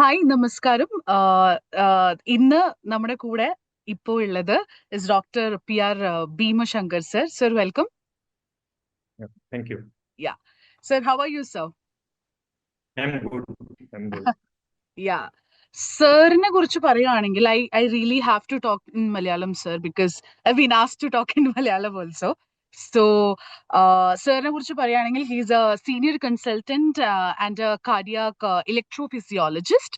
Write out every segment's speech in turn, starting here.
Hi നമസ്കാരം. ഇന്ന് നമ്മുടെ കൂടെ ഇപ്പോൾ ഉള്ളത് is Dr. PR Bhima Shankar sir. Sir, welcome. Yeah, thank you. Yeah. Sir, how are you, sir? I'm good. I'm good. Yeah. സാറിനെ കുറിച്ച് പറയുകയാണെങ്കിൽ I really have to talk in Malayalam, sir, because I've been asked to talk in Malayalam also. So, സാറിനെ കുറിച്ച് പറയുകയാണെങ്കിൽ he's a senior consultant and a cardiac electrophysiologist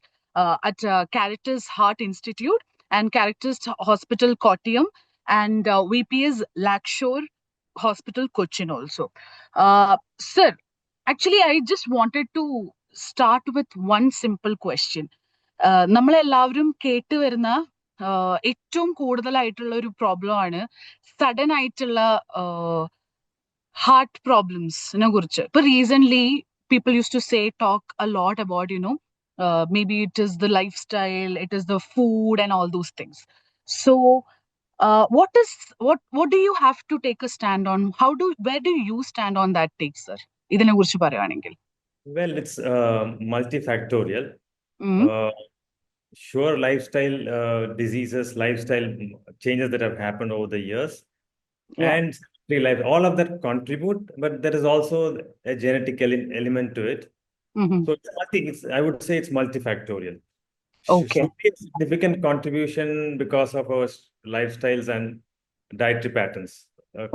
at Caritas Heart Institute and Caritas Hospital Kottayam, and VP is Lakeshore Hospital Cochin also. Sir, actually, I just wanted to start with one simple question. നമ്മളെല്ലാവരും കേട്ടുവരുന്ന ഏറ്റവും കൂടുതലായിട്ടുള്ള ഒരു problem ആണ് sudden ആയിട്ടുള്ള heart പ്രോബ്ലംസിനെ കുറിച്ച്. ഇപ്പൊ recent people use to talk a lot about, maybe it is the lifestyle, it is the food and all those things. So what do you have to take a stand on? Where do you stand on that take, sir? ഇതിനെ കുറിച്ച് പറയുകയാണെങ്കിൽ. Well, it's multifactorial. Mm. Sure, lifestyle diseases, lifestyle changes that have happened over the years, Yeah. and life, all of that contribute, but there is also a genetic element to it. Mm-hmm. So I would say it's multifactorial. Okay. Should be a significant contribution because of our lifestyles and dietary patterns.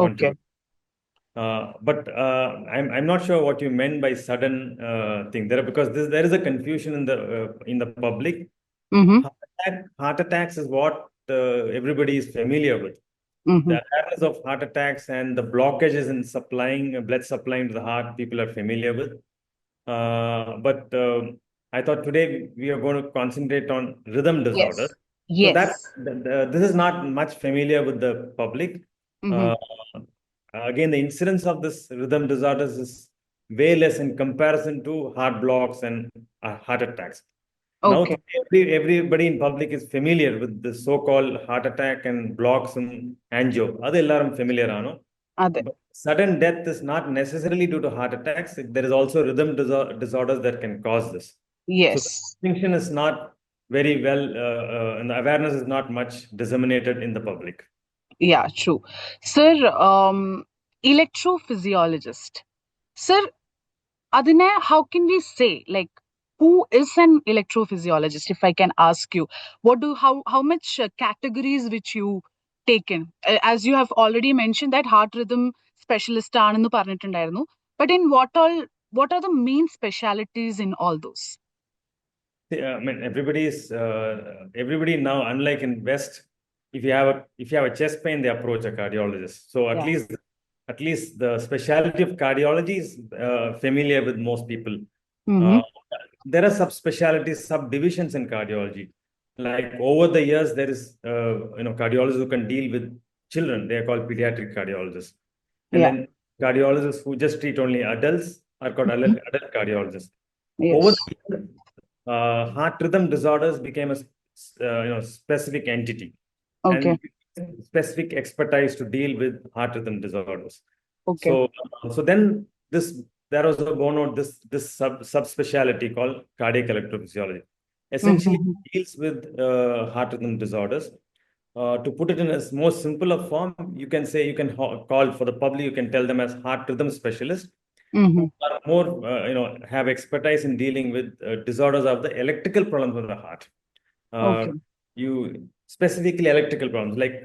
Okay. But I'm not sure what you meant by sudden thing there, because there is a confusion in the public. Mm-hmm. Heart attacks is what everybody is familiar with. Mm-hmm. The awareness of heart attacks and the blockages in blood supplying to the heart, people are familiar with. But I thought today we are going to concentrate on rhythm disorders. Yes. So this is not much familiar with the public. Mm-hmm. Again, the incidence of this rhythm disorders is way less in comparison to heart blocks and heart attacks. Okay. Now, everybody in public is familiar with the so-called heart attack and blocks and angio. That's familiar. But sudden death is not necessarily due to heart attacks. There is also rhythm disorders that can cause this. Yes. So the distinction is not very well, and the awareness is not much disseminated in the public. Yeah, true. Sir, electrophysiologist. Sir, Adine, how can we say, like, who is an electrophysiologist, if I can ask you? How much categories which you taken? As you have already mentioned that heart rhythm specialist aanennu parnittundairunnu, but in what are the main specialities in all those? I mean, everybody now, unlike in West, if you have a chest pain, they approach a cardiologist. So at least the specialty of cardiology is familiar with most people. Mm-hmm. There are subspecialties, subdivisions in cardiology. Like over the years, there is cardiologists who can deal with children. They are called pediatric cardiologists. And then cardiologists who just treat only adults are called adult cardiologists. Yes. Over the years, heart rhythm disorders became a specific entity. Okay. And specific expertise to deal with heart rhythm disorders. Okay. So then there was born out this subspecialty called cardiac electrophysiology. Essentially, it deals with heart rhythm disorders. To put it in a more simpler form, you can call for the public, you can tell them as heart rhythm specialists. Mm-hmm. Who are more, have expertise in dealing with disorders of the electrical problems of the heart. Okay. Specifically electrical problems, like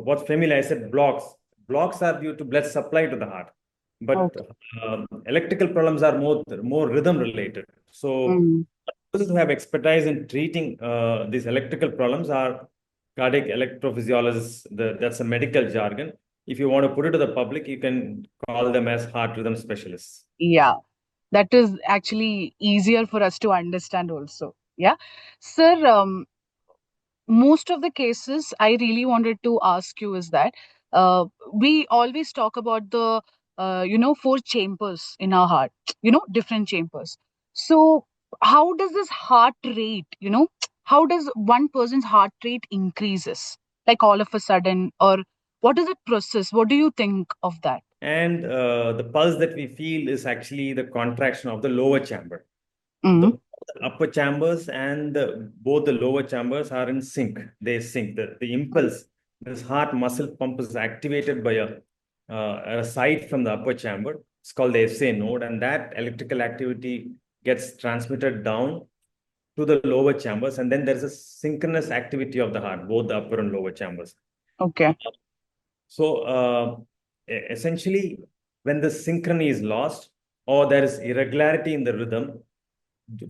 what's familiar, I said blocks. Blocks are due to blood supply to the heart. But electrical problems are more rhythm related. So those who have expertise in treating these electrical problems are cardiac electrophysiologists. That's a medical jargon. If you want to put it to the public, you can call them as heart rhythm specialists. Yeah, that is actually easier for us to understand also. Yeah. Sir, most of the cases I really wanted to ask you is that we always talk about the 4 chambers in our heart, different chambers. So how does this heart rate, how does one person's heart rate increases like all of a sudden, or what is it process? What do you think of that? And the pulse that we feel is actually the contraction of the lower chamber. Mm-hmm. The upper chambers and both the lower chambers are in sync. They sync. The impulse, this heart muscle pump is activated by a site from the upper chamber. It's called the SA node, and that electrical activity gets transmitted down to the lower chambers, and then there's a synchronous activity of the heart, both the upper and lower chambers. Okay. So essentially, when the synchrony is lost or there is irregularity in the rhythm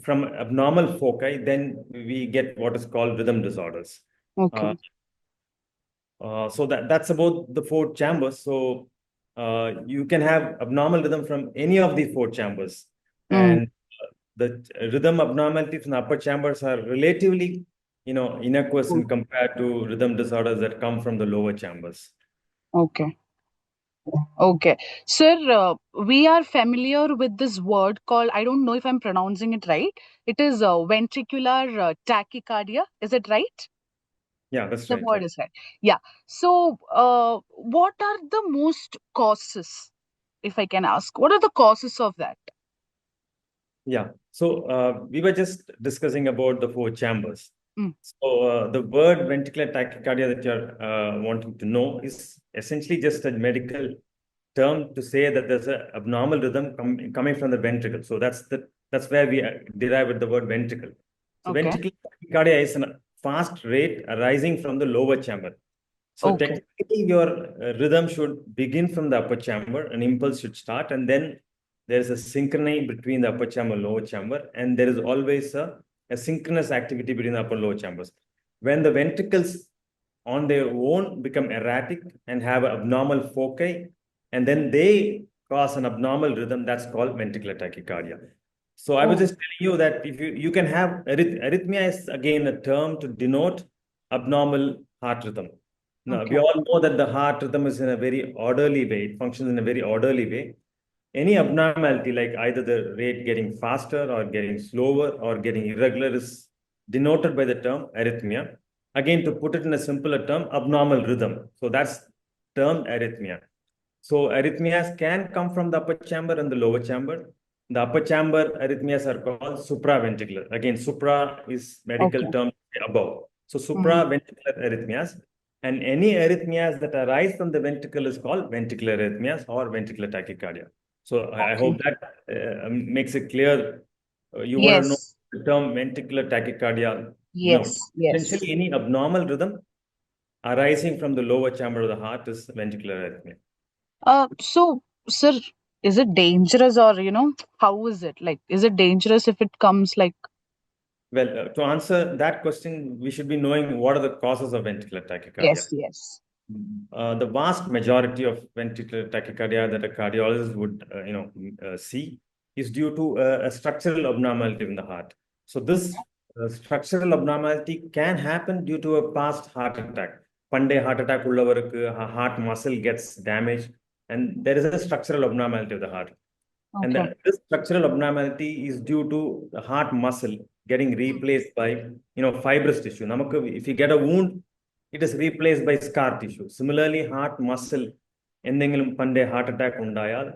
from abnormal foci, then we get what is called rhythm disorders. Okay. So that's about the four chambers. So you can have abnormal rhythm from any of the four chambers, Mm. and the rhythm abnormality from the upper chambers are relatively, innocuous Good. in compared to rhythm disorders that come from the lower chambers. Okay. Okay. Sir, we are familiar with this word called, I don't know if I'm pronouncing it right. It is ventricular tachycardia. Is it right? Yeah, that's The right. Yeah. word is right. Yeah. So, what are the most causes, if I can ask? What are the causes of that? Yeah. So we were just discussing about the four chambers. Mm. So the word ventricular tachycardia that you're wanting to know is essentially just a medical term to say that there's an abnormal rhythm coming from the ventricle. So that's where we derive with the word ventricle. So Okay. ventricular tachycardia is a fast rate arising from the lower chamber. So Okay. technically, your rhythm should begin from the upper chamber, an impulse should start, and then there's a synchrony between the upper chamber and lower chamber, and there is always a synchronous activity between the upper and lower chambers. When the ventricles on their own become erratic and have abnormal foci, and then they cause an abnormal rhythm, that's called ventricular tachycardia. So I was Oh, just telling you that if you can have arrhythmia is again a term to denote abnormal heart rhythm. Now, we okay. all know that the heart rhythm is in a very orderly way, it functions in a very orderly way. Any abnormality, like either the rate getting faster or getting slower or getting irregular, is denoted by the term arrhythmia. Again, to put it in a simpler term, abnormal rhythm. So that's termed arrhythmia. So arrhythmias can come from the upper chamber and the lower chamber. The upper chamber arrhythmias are called supraventricular. Again, supra is medical Okay. term above. So Mm. supraventricular arrhythmias, and any arrhythmias that arise from the ventricle is called ventricular arrhythmias or ventricular tachycardia. So I Okay. hope that makes it clear. You want to know Yes. the term ventricular tachycardia? No. Yes. Yes. Essentially, any abnormal rhythm arising from the lower chamber of the heart is ventricular arrhythmia. So, sir, is it dangerous or, how is it? Like, is it dangerous if it comes like, Well, to answer that question, we should be knowing what are the causes of ventricular tachycardia. yes, yes. The vast majority of ventricular tachycardia that a cardiologist would, see is due to a structural abnormality in the heart. So this structural abnormality can happen due to a past heart attack. Pande heart attack உள்ளவருக்கு heart muscle gets damaged, and there is a structural abnormality of the heart. And Okay. this structural abnormality is due to the heart muscle getting replaced by, fibrous tissue. If you get a wound, it is replaced by scar tissue. Similarly, heart muscle, എന്തെങ്കിലും പണ്ടേ heart attack ഉണ്ടായാൽ,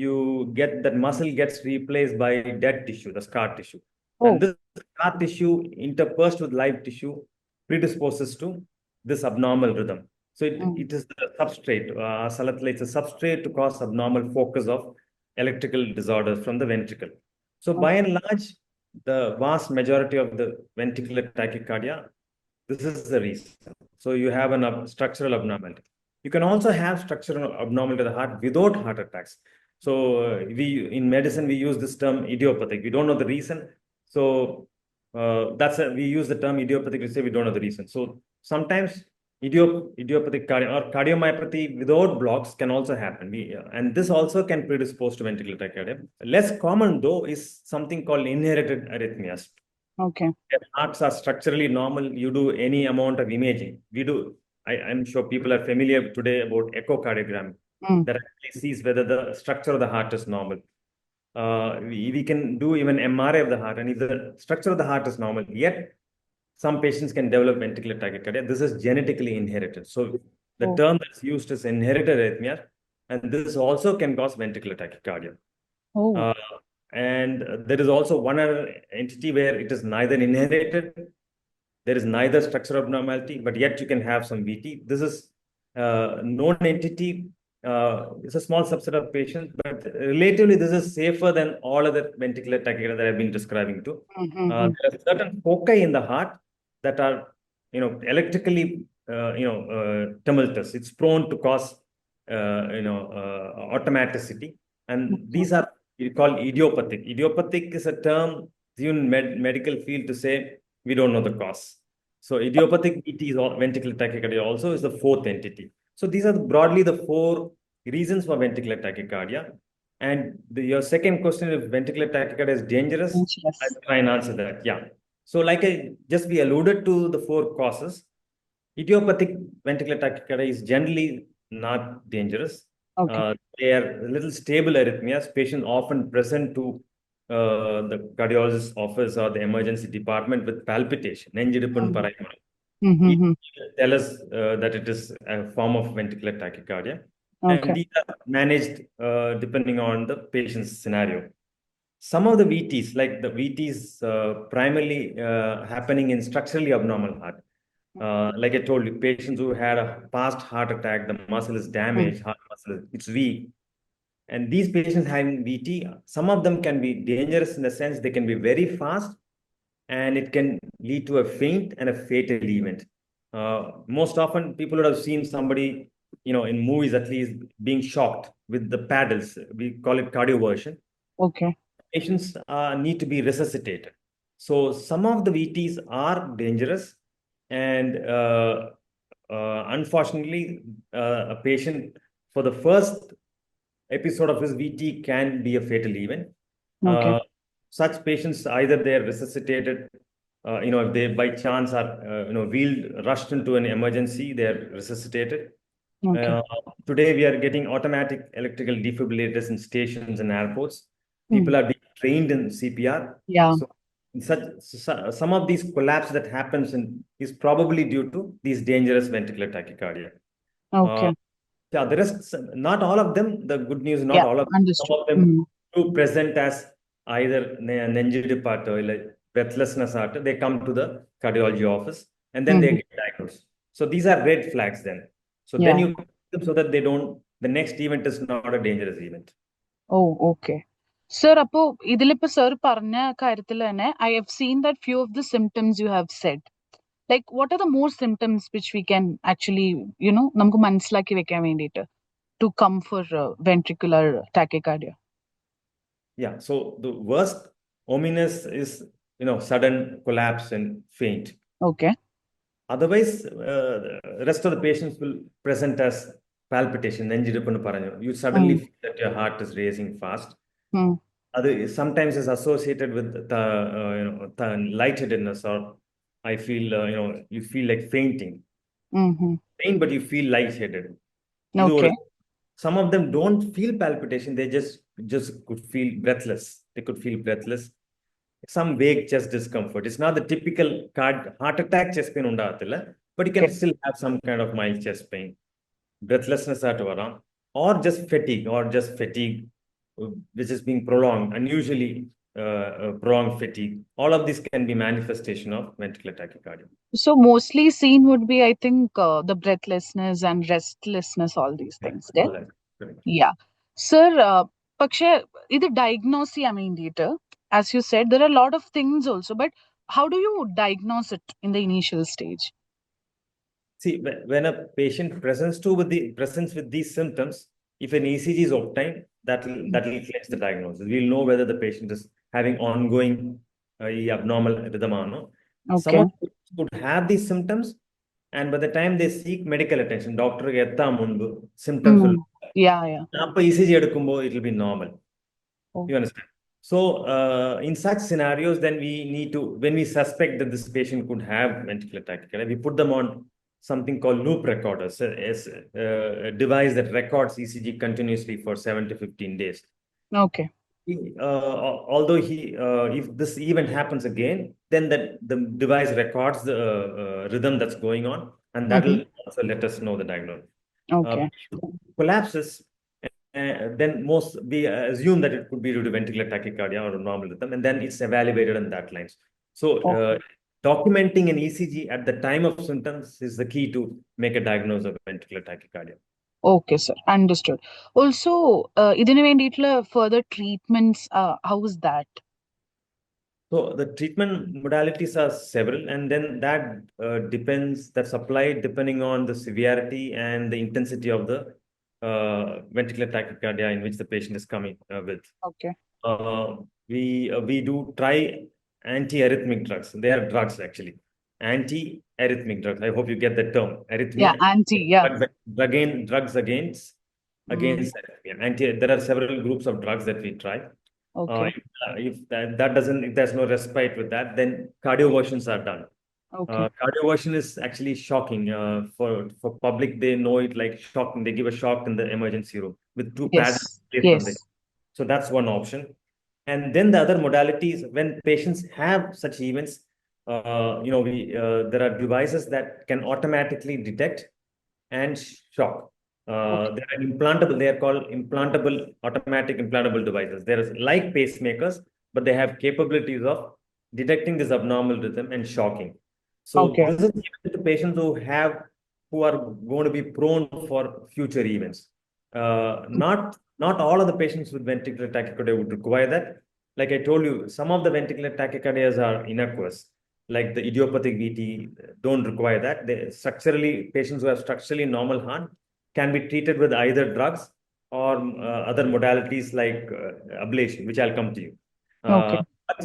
you get that muscle gets replaced by dead tissue, the scar tissue. And Oh. this scar tissue interspersed with live tissue predisposes to this abnormal rhythm. So Mm. it is the substrate, it's a substrate to cause abnormal focus of electrical disorders from the ventricle. So by Okay. and large, the vast majority of the ventricular tachycardia, this is the reason. So you have an structural abnormality. You can also have structural abnormality of the heart without heart attacks. So we in medicine we use this term idiopathic. We don't know the reason. So we use the term idiopathic to say we don't know the reason. So sometimes idiopathic or cardiomyopathy without blocks can also happen. And this also can predispose to ventricular tachycardia. Less common though is something called inherited arrhythmias. Okay. If hearts are structurally normal, you do any amount of imaging. We do. I'm sure people are familiar today about echocardiogram Mm. that actually sees whether the structure of the heart is normal. We can do even MRI of the heart, and if the structure of the heart is normal, yet some patients can develop ventricular tachycardia. This is genetically inherited. So the Oh. term that's used is inherited arrhythmia, and this also can cause ventricular tachycardia. Oh. Uh, And there is also one other entity where it is neither inherited, there is neither structural abnormality, but yet you can have some VT. This is known entity. It's a small subset of patients, but relatively this is safer than all other ventricular tachycardia that I've been describing to. Mm-hmm. There are certain foci in the heart that are, electrically, tumultuous. It's prone to cause, automaticity, and these are you call idiopathic. Idiopathic is a term used in medical field to say we don't know the cause. So idiopathic VT is ventricular tachycardia also is the fourth entity. So these are broadly the four reasons for ventricular tachycardia. And your second question, if ventricular tachycardia is dangerous, I'll Yes. try and answer that. Yeah. So like we alluded to the four causes. Idiopathic ventricular tachycardia is generally not dangerous. Okay. They are a little stable arrhythmias. Patients often present to the cardiologist's office or the emergency department with palpitation. നെഞ്ചിടിപ്പും പറയുമ്പോൾ it Mm-hmm. will tell us that it is a form of ventricular tachycardia. And Okay. these are managed depending on the patient's scenario. Some of the VTs, like the VTs primarily happening in structurally abnormal heart. Like I told you, patients who had a past heart attack, the muscle is damaged, heart muscle, it's weak. And these patients having VT, some of them can be dangerous in the sense they can be very fast and it can lead to a faint and a fatal event. Most often, people would have seen somebody, in movies at least, being shocked with the paddles. We call it cardioversion. Okay. Patients need to be resuscitated. So some of the VTs are dangerous, and unfortunately, a patient for the first episode of his VT can be a fatal event. Okay. Such patients either they're resuscitated, if they by chance are wheeled, rushed into an emergency, they're resuscitated. Okay. Today, we are getting automatic electrical defibrillators in stations and airports. Mm. People are being trained in CPR. Yeah. So, some of these collapse that happens is probably due to these dangerous ventricular tachycardia. Uh, Okay. yeah, the rest, not all of them. The good news, not Yeah. all of them. Some Understood. of them Mm. do present as either നെഞ്ചിടിപ്പാട്ടോ like breathlessness ആയിട്ട് they come to the cardiology office and then they Mm-hmm. get diagnosed. So these are red flags then. So then Yeah. you them so that they don't, the next event is not a dangerous event. Oh, okay. Sir, അപ്പോ ഇതിലിപ്പോ sir പറഞ്ഞ കാര്യത്തിൽ തന്നെ I have seen that few of the symptoms you have said. Like, what are the more symptoms which we can actually, നമുക്ക് മനസ്സിലാക്കി വെക്കാൻ വേണ്ടിയിട്ട് to come for ventricular tachycardia? Yeah. So the worst ominous is, sudden collapse and faint. Okay. Otherwise, rest of the patients will present as palpitation. നെഞ്ചിടിപ്പെന്ന് പറഞ്ഞു. You suddenly Mm. feel that your heart is racing fast. Mm. Sometimes is associated with the lightheadedness, or I feel, you feel like fainting. Mm-hmm. Pain, but you feel lightheaded. Okay. Some of them don't feel palpitation. They just could feel breathless. They could feel breathless. Some vague chest discomfort. It's not the typical heart attack chest pain undaatilla, but you can Okay. still have some kind of mild chest pain. Breathlessness at varam, or just fatigue, which is being prolonged, unusually prolonged fatigue. All of this can be manifestation of ventricular tachycardia. So mostly seen would be, I think, the breathlessness and restlessness, all these Yeah, things. Then, correct, correct. yeah, sir. പക്ഷേ ഇത് diagnose ചെയ്യാൻ വേണ്ടിയിട്ട്, as you said, there are a lot of things also. But how do you diagnose it in the initial stage? See, when a patient presents with these symptoms, if an ECG is obtained, that will flex the diagnosis. We'll know whether the patient is having ongoing abnormal rhythm or no. Some Okay. of them would have these symptoms, and by the time they seek medical attention, doctor symptoms will. Mm. Yeah, yeah. Appa ECG എടുക്കുമ്പോ it will be normal. Oh. You understand? So, in such scenarios, then we need to, when we suspect that this patient could have ventricular tachycardia, we put them on something called loop recorders, a device that records ECG continuously for 7 to 15 days. Okay. Although if this event happens again, then the device records the rhythm that's going on, and that Mm-hmm. will also let us know the diagnosis. Okay. Collapses, then most we assume that it could be due to ventricular tachycardia or normal rhythm, and then it's evaluated on that lines. So Okay. documenting an ECG at the time of symptoms is the key to make a diagnosis of ventricular tachycardia. Okay, sir. Understood. Also, ഇതിനു വേണ്ടിയിട്ടുള്ള further treatments, how is that? So the treatment modalities are several, and then that depends, that's applied depending on the severity and the intensity of the ventricular tachycardia in which the patient is coming with. Okay. Uh, we do try anti-arrhythmic drugs. They are drugs actually. Anti-arrhythmic drugs. I hope you get the term. Yeah, Arrhythmia. anti. Yeah. Drugs Mm. against arrhythmia. There are several groups of drugs that we try. Okay. If that doesn't, if there's no respite with that, then cardioversions are done. Okay. Cardioversion is actually shocking. For public, they know it like shocking. They give a shock in the emergency room with two pads Yes. placed on the. Yes. So that's one option. And then the other modalities, when patients have such events, there are devices that can automatically detect and shock. Okay. They are implantable. They are called implantable, automatic implantable devices. They are like pacemakers, but they have capabilities of detecting this abnormal rhythm and shocking. So Okay. this is given to patients who are going to be prone for future events. Not all of the patients with ventricular tachycardia would require that. Like I told you, some of the ventricular tachycardias are innocuous, like the idiopathic VT don't require that. Patients who have structurally normal heart can be treated with either drugs or other modalities like ablation, which I'll come to you. Okay. But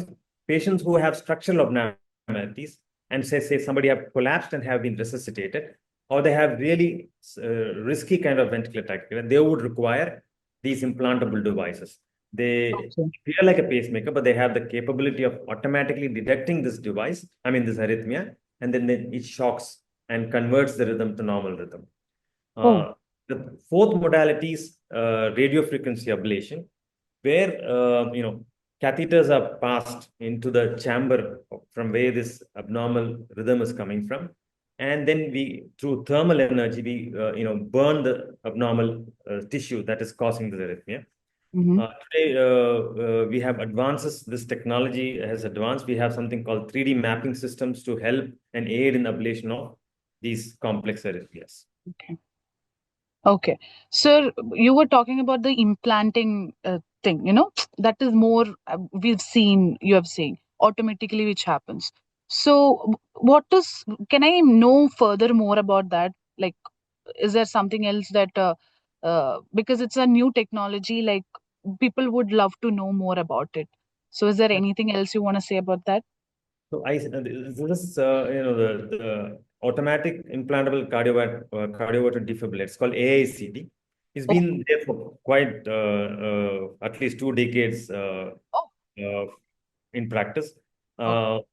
patients who have structural abnormalities and say somebody have collapsed and have been resuscitated, or they have really risky kind of ventricular tachycardia, they would require these implantable devices. They Okay. appear like a pacemaker, but they have the capability of automatically detecting this device, this arrhythmia, and then it shocks and converts the rhythm to normal rhythm. Oh. The fourth modality is radio frequency ablation, where catheters are passed into the chamber from where this abnormal rhythm is coming from, and then we, through thermal energy, we burn the abnormal tissue that is causing the arrhythmia. Mm-hmm. Today, we have advances. This technology has advanced. We have something called 3D mapping systems to help and aid in ablation of these complex arrhythmias. Okay. Okay. Sir, you were talking about the implanting thing, that is more, you have seen automatically, which happens. So, can I know further more about that? Like, is there something else that, because it's a new technology, like people would love to know more about it. So, is there anything else you want to say about that? So the automatic implantable cardioverter defibrillator. It's called AICD. It's Oh, been there for quite at least 2 decades oh, uh, in practice. okay.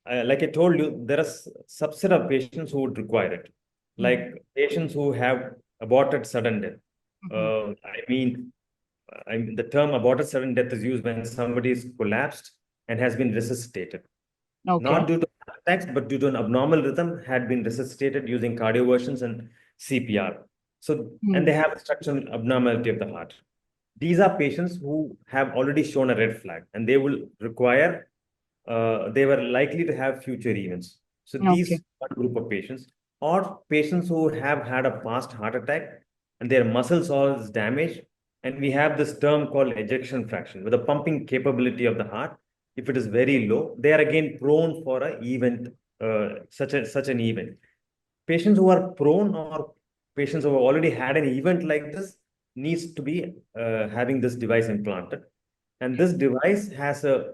Uh, like I told you, there are subset of patients who would require it, Mm-hmm. like patients who have aborted sudden death. Mm-hmm. Uh, I mean, the term aborted sudden death is used when somebody is collapsed and has been resuscitated, Okay. not due to heart attacks, but due to an abnormal rhythm, had been resuscitated using cardioversions and CPR. So, and Hmm. they have structural abnormality of the heart. These are patients who have already shown a red flag, and they will require, they were likely to have future events. So Okay. these one group of patients, or patients who have had a past heart attack and their muscles all is damaged, and we have this term called ejection fraction, with the pumping capability of the heart. If it is very low, they are again prone for a event, such an event. Patients who are prone, or patients who have already had an event like this, needs to be having this device implanted. And this device has a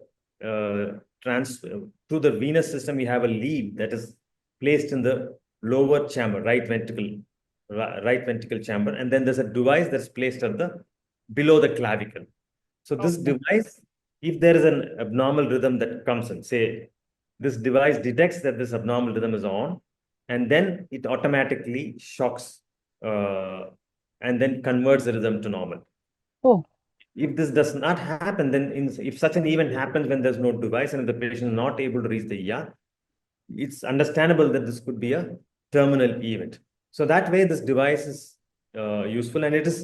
through the venous system, we have a lead that is placed in the lower chamber, right ventricle chamber, and then there's a device that's placed at the below the clavicle. So this Okay. device, if there is an abnormal rhythm that comes in, say this device detects that this abnormal rhythm is on, and then it automatically shocks uh, and then converts the rhythm to normal. Oh, If this does not happen, then if such an event happens when there's no device and the patient is not able to reach the ER, it's understandable that this could be a terminal event. So that way, this device is useful, and it is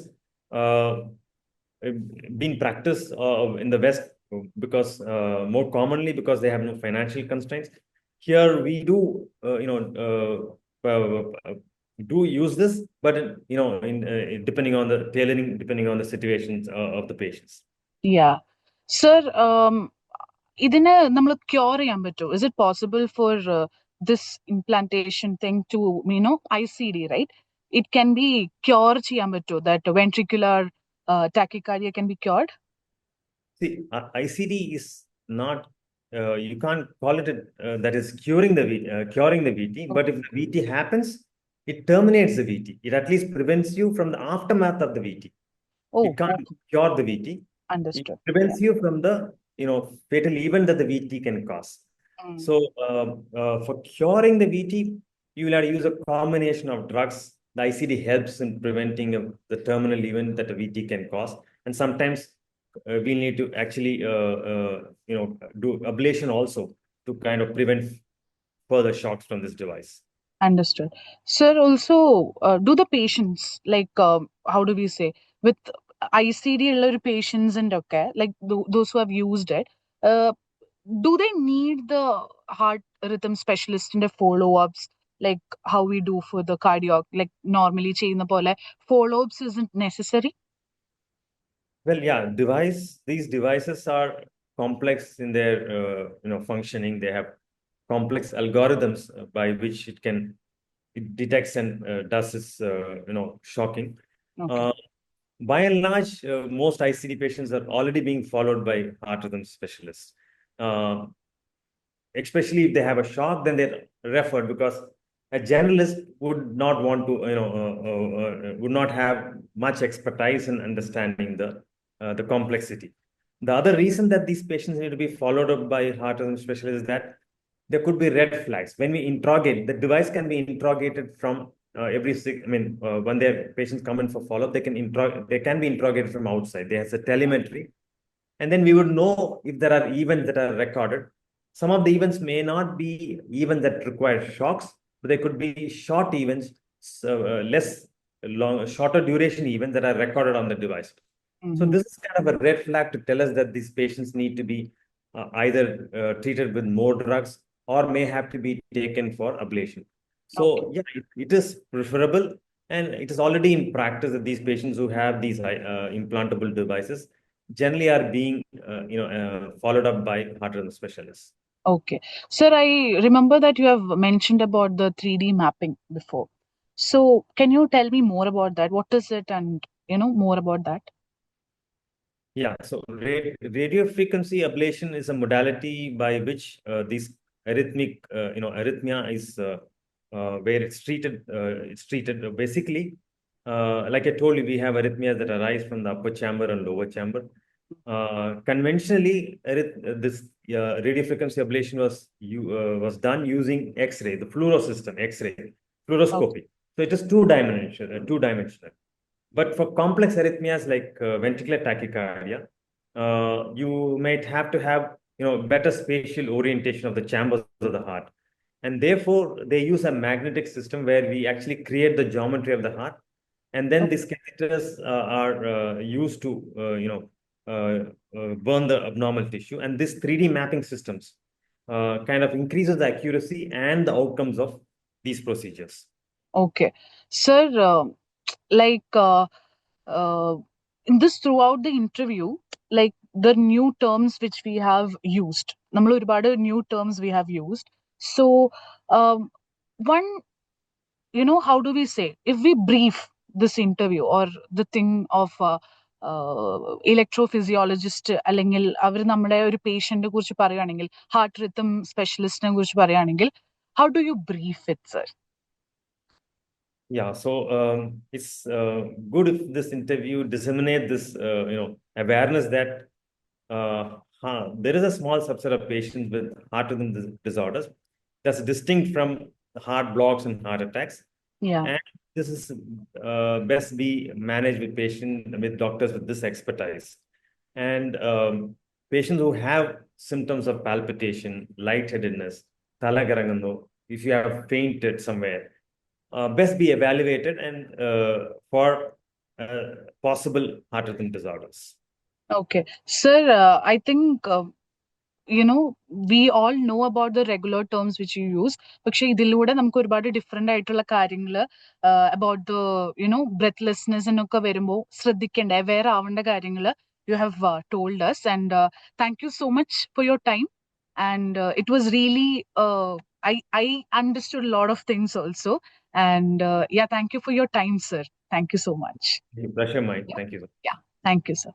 uh, been practiced in the West because more commonly because they have no financial constraints. Here we do, do use this, but depending on the tailoring, depending on the situations of the patients. Yeah. Sir, ഇതിനെ നമ്മൾ cure ചെയ്യാൻ പറ്റുമോ? Is it possible for this implantation thing to, ICD, right? It can be cure ചെയ്യാൻ പറ്റുമോ? That ventricular tachycardia can be cured? See, ICD is not, you can't call it that is curing curing the VT, but if the VT happens, it terminates the VT. It at least prevents you from the aftermath of the VT. Oh, It can't okay. cure the VT. It Understood. prevents you from the fatal event that the VT can cause. Mm. So for curing the VT, you will have to use a combination of drugs. The ICD helps in preventing the terminal event that a VT can cause, and sometimes we need to actually do ablation also to kind of prevent further shocks from this device. Understood. Sir, also, do the patients, like, how do we say, with ICD ഉള്ള ഒരു patients and okay, like those who have used it, uh, do they need the heart rhythm specialist in the follow-ups, like how we do for the cardio, like normally ചെയ്യുന്ന പോലെ follow-ups isn't necessary? Well, yeah, these devices are complex in their functioning. They have complex algorithms by which it detects and does its shocking. Okay. By and large, most ICD patients are already being followed by heart rhythm specialists. Especially if they have a shock, then they're referred, because a generalist would not want to, would not have much expertise in understanding the complexity. The other reason that these patients need to be followed up by heart rhythm specialists is that there could be red flags. When we interrogate, the device can be interrogated from when their patients come in for follow-up, they can be interrogated from outside. There's a telemetry, and then we would know if there are events that are recorded. Some of the events may not be events that require shocks, but they could be short events, shorter duration events that are recorded on the device. So this is kind of a red flag to tell us that these patients need to be either treated with more drugs or may have to be taken for ablation. So yeah, it is preferable, and it is already in practice that these patients who have these implantable devices generally are being followed up by heart rhythm specialists. Okay. Sir, I remember that you have mentioned about the 3D mapping before. So can you tell me more about that? What is it, and more about that? Yeah, so radio frequency ablation is a modality by which this arrhythmia is where it's treated. It's treated basically, like I told you, we have arrhythmias that arise from the upper chamber and lower chamber. Conventionally, this radio frequency ablation was done using X-ray, the fluoro system, X-ray, fluoroscopy. So it is two-dimensional. But for complex arrhythmias like ventricular tachycardia, you might have to have better spatial orientation of the chambers of the heart, and therefore they use a magnetic system where we actually create the geometry of the heart, and then these catheters are used to burn the abnormal tissue, and this 3D mapping systems kind of increases the accuracy and the outcomes of these procedures. Okay. Sir, like in this throughout the interview, like the new terms which we have used, നമ്മൾ ഒരുപാട് new terms we have used. So one, how do we say, if we brief this interview or the thing of ഇലക്ട്രോഫിസിയോളജിസ്റ്റ് അല്ലെങ്കിൽ അവർ നമ്മുടെ ഒരു പേഷ്യന്റിനെ കുറിച്ച് പറയുകയാണെങ്കിൽ heart rhythm സ്പെഷ്യലിസ്റ്റിനെ കുറിച്ച് പറയുകയാണെങ്കിൽ how do you brief it, sir? Yeah, so it's good if this interview disseminate this awareness that there is a small subset of patients with heart rhythm disorders that's distinct from heart blocks and heart attacks. Yeah. And this is best be managed with doctors with this expertise. And patients who have symptoms of palpitation, lightheadedness, thalakaranganno, if you have fainted somewhere, best be evaluated and for possible heart rhythm disorders. Okay. Sir, I think we all know about the regular terms which you use. പക്ഷെ ഇതിലൂടെ നമുക്ക് ഒരുപാട് different ആയിട്ടുള്ള കാര്യങ്ങൾ about the ബ്രെത്ത്ലെസ്നെസ്സിനൊക്കെ വരുമ്പോൾ ശ്രദ്ധിക്കേണ്ട aware ആവേണ്ട കാര്യങ്ങൾ you have told us, and thank you so much for your time. And it was really I understood a lot of things also. And yeah, thank you for your time, sir. Thank you so much. Pleasure mine. Yeah, Thank you. yeah, thank you, sir.